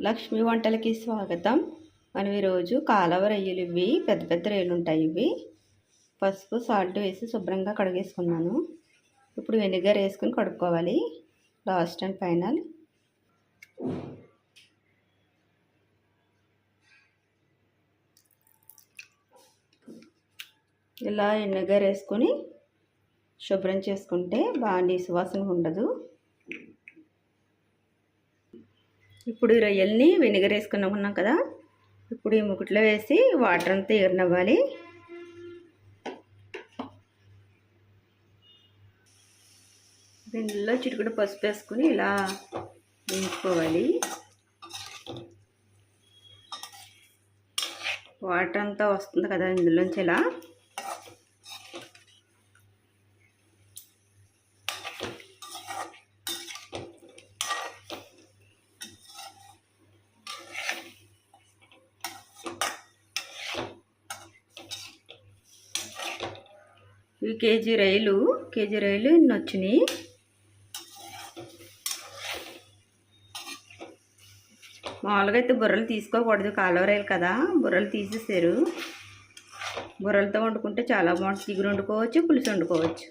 లక్ష్మి వంటలకి స్వాగతం. మనం ఈరోజు కాలవ రొయ్యలు, ఇవి పెద్ద పెద్ద రొయ్యలు ఉంటాయి. ఇవి పసుపు సాల్ట్ వేసి శుభ్రంగా కడిగేసుకున్నాను. ఇప్పుడు వెనిగర్ వేసుకుని కడుక్కోవాలి. Last and final. ఇలా వెనిగర్ వేసుకొని శుభ్రం చేసుకుంటే బాగా నీసు వాసన ఉండదు. ఇప్పుడు ఈ రొయ్యల్ని వెనిగర్ వేసుకున్నాం కదా, ఇప్పుడు ఈ ముకుట్లో వేసి వాటర్ అంతా ఎగరనివ్వాలి. దీనిలో చిటికెడు పసుపు వేసుకుని ఇలా వేయించుకోవాలి. వాటర్ అంతా వస్తుంది కదా ఇందులోంచి ఇలా. ఈ కేజీ రొయ్యలు ఇన్ని వచ్చినాయి. మామూలుగా అయితే బుర్రలు తీసుకోకూడదు, కాలువ రొయ్యలు కదా, బుర్రలు తీసేసారు. బుర్రలతో వండుకుంటే చాలా బాగుంటుంది. చిగురు వండుకోవచ్చు, పులుసు వండుకోవచ్చు.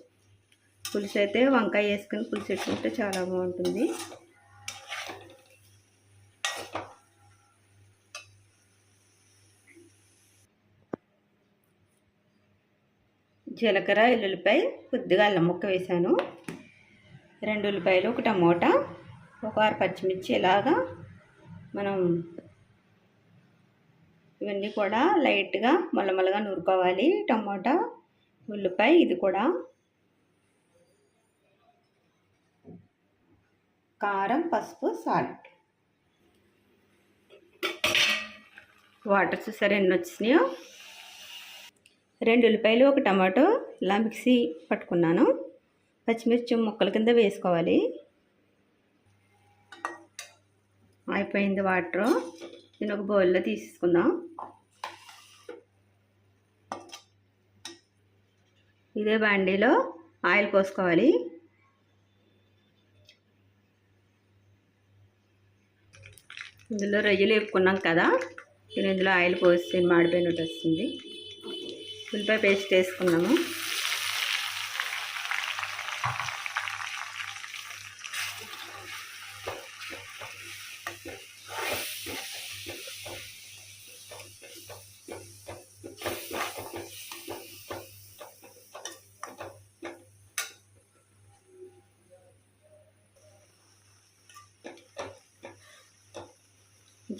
పులుసు అయితే వంకాయ వేసుకుని పులుసు వేసుకుంటే చాలా బాగుంటుంది. జీలకర్ర, ఎల్లుల్లిపాయ, కొద్దిగా అల్లం ముక్క వేసాను. 2 ఉల్లిపాయలు, 1 టమోటా, 6 పచ్చిమిర్చి. ఇలాగా మనం ఇవన్నీ కూడా లైట్గా మల్లమల్లగా నూరుకోవాలి. టమోటా, ఉల్లిపాయ, ఇది కూడా. కారం, పసుపు, సాల్ట్. వాటర్ చూసారా ఎన్ని వచ్చినాయో. 2 ఉల్లిపాయలు, 1 టమాటో ఇలా మిక్సీ పట్టుకున్నాను. పచ్చిమిర్చి ముక్కల కింద వేసుకోవాలి. అయిపోయింది వాటర్. దీన్ని ఒక బౌల్లో తీసుకుందాం. ఇదే బాండీలో ఆయిల్ పోసుకోవాలి. ఇందులో రొయ్యలు వేపుకున్నాం కదా, నేను ఇందులో ఆయిల్ పోసి మాడిపోయినట్టు వస్తుంది. ఉల్లిపాయ పేస్ట్ వేసుకున్నాము.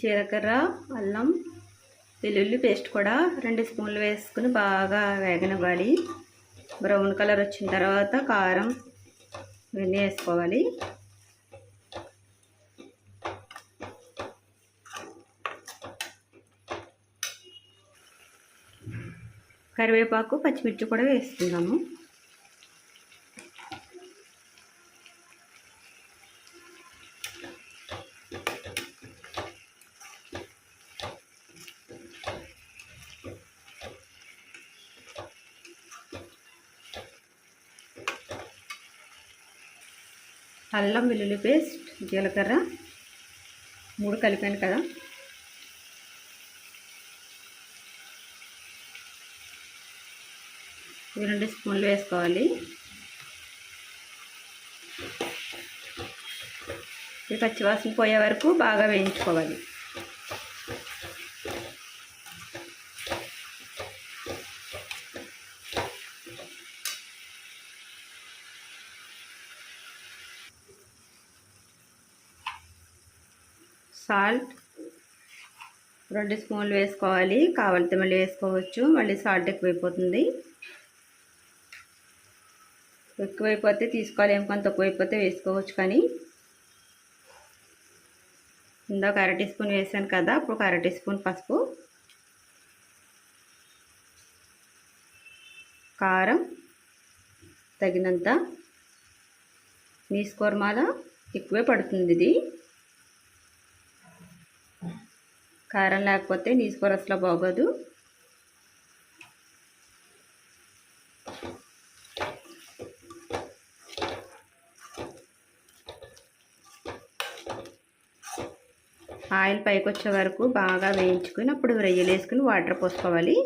జీలకర్ర, అల్లం, వెల్లుల్లి పేస్ట్ కూడా 2 స్పూన్లు వేసుకుని బాగా వేగనివ్వాలి. బ్రౌన్ కలర్ వచ్చిన తర్వాత కారం ఇవన్నీ వేసుకోవాలి. కరివేపాకు, పచ్చిమిర్చి కూడా వేసుకుందాము. అల్లం, వెల్లుల్లి పేస్ట్, జీలకర్ర 3 కలిపాను కదా, ఇవి 2 స్పూన్లు వేసుకోవాలి. ఇది పచ్చివాసన పోయే వరకు బాగా వేయించుకోవాలి. సాల్ట్ 2 స్పూన్లు వేసుకోవాలి. కావాలితే మళ్ళీ వేసుకోవచ్చు. మళ్ళీ సాల్ట్ ఎక్కువైపోతుంది. ఎక్కువైపోతే తీసుకోలేము, కొంత తక్కువైపోతే వేసుకోవచ్చు. కానీ ఇందాక 1/2 టీ స్పూన్ వేసాను కదా, ఇప్పుడు 1/2 టీ స్పూన్ పసుపు, కారం తగినంత. నీసు కూరమాల ఎక్కువే పడుతుంది ఇది. కారం లేకపోతే నీసు కూర అసలు బాగోదు. ఆయిల్ పైకి వచ్చే వరకు బాగా వేయించుకుని అప్పుడు రొయ్యలు వేసుకుని వాటర్ పోసుకోవాలి.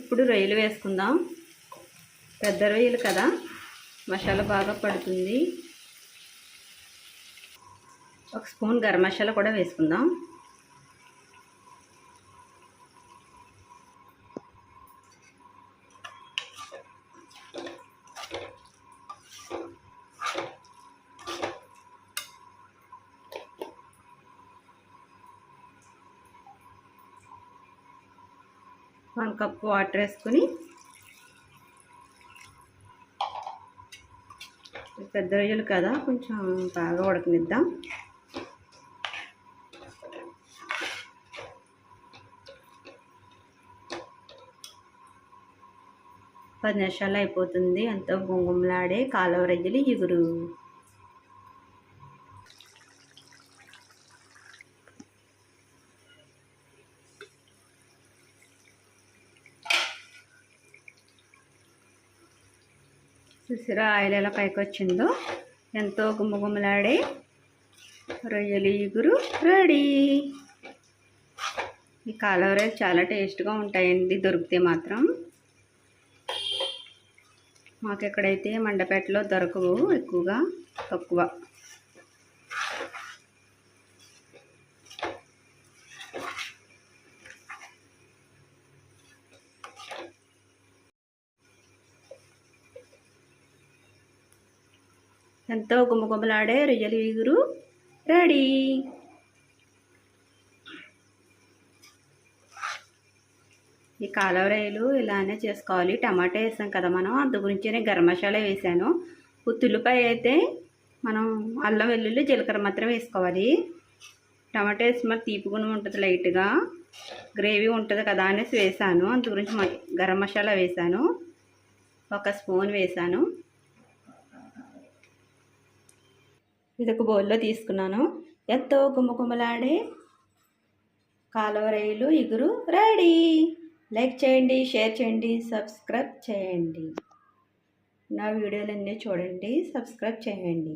ఇప్పుడు రొయ్యలు వేసుకుందాం. పెద్ద రొయ్యలు కదా, మసాలా బాగా పడుతుంది. ఒక స్పూన్ గరం మసాలా కూడా వేసుకుందాం. వన్ కప్ వాటర్ వేసుకుని పెద్ద రొయ్యలు కదా కొంచెం బాగా ఉడకనిద్దాం. పది నిమిషాలు అయిపోతుంది. ఎంతో గుమగుమలాడే కాలువ రొయ్యలు ఇగురు. చూసారా ఆయిల్ ఎలా పైకి వచ్చిందో. ఎంతో గుమ్మగుమ్మలాడే రొయ్యలు ఇగురు రెడీ. ఈ కాలువ రొయ్యలు చాలా టేస్ట్గా ఉంటాయండి, దొరికితే మాత్రం. మాకు ఎక్కడైతే మండపేటలో దొరకవు, ఎక్కువగా తక్కువ. ఎంతో గుమ్మగుమ్మలాడే రొయ్యలు ఇగురు రెడీ. ఈ కాలువ రొయ్యలు ఇలానే చేసుకోవాలి. టమాటా వేసాం కదా మనం, అందు గురించినే గరం మసాలా వేసాను. ఉల్లిపాయ అయితే మనం అల్లం వెల్లుల్లి జీలకర్ర మాత్రం వేసుకోవాలి. టమాటా వేసి మరి తీపిగుణం ఉంటుంది, లైట్గా గ్రేవీ ఉంటుంది కదా అనేసి వేసాను. అందు గురించి గరం మసాలా వేసాను. ఒక స్పూన్ వేసాను. ఇది ఒక బౌల్లో తీసుకున్నాను. ఎంతో గుమ్మగుమ్మలాడే కాలువ రొయ్యలు ఇగురు రెడీ. లైక్ చేయండి, షేర్ చేయండి, సబ్స్క్రైబ్ చేయండి. నా వీడియోలన్నీ చూడండి, సబ్స్క్రైబ్ చేయండి.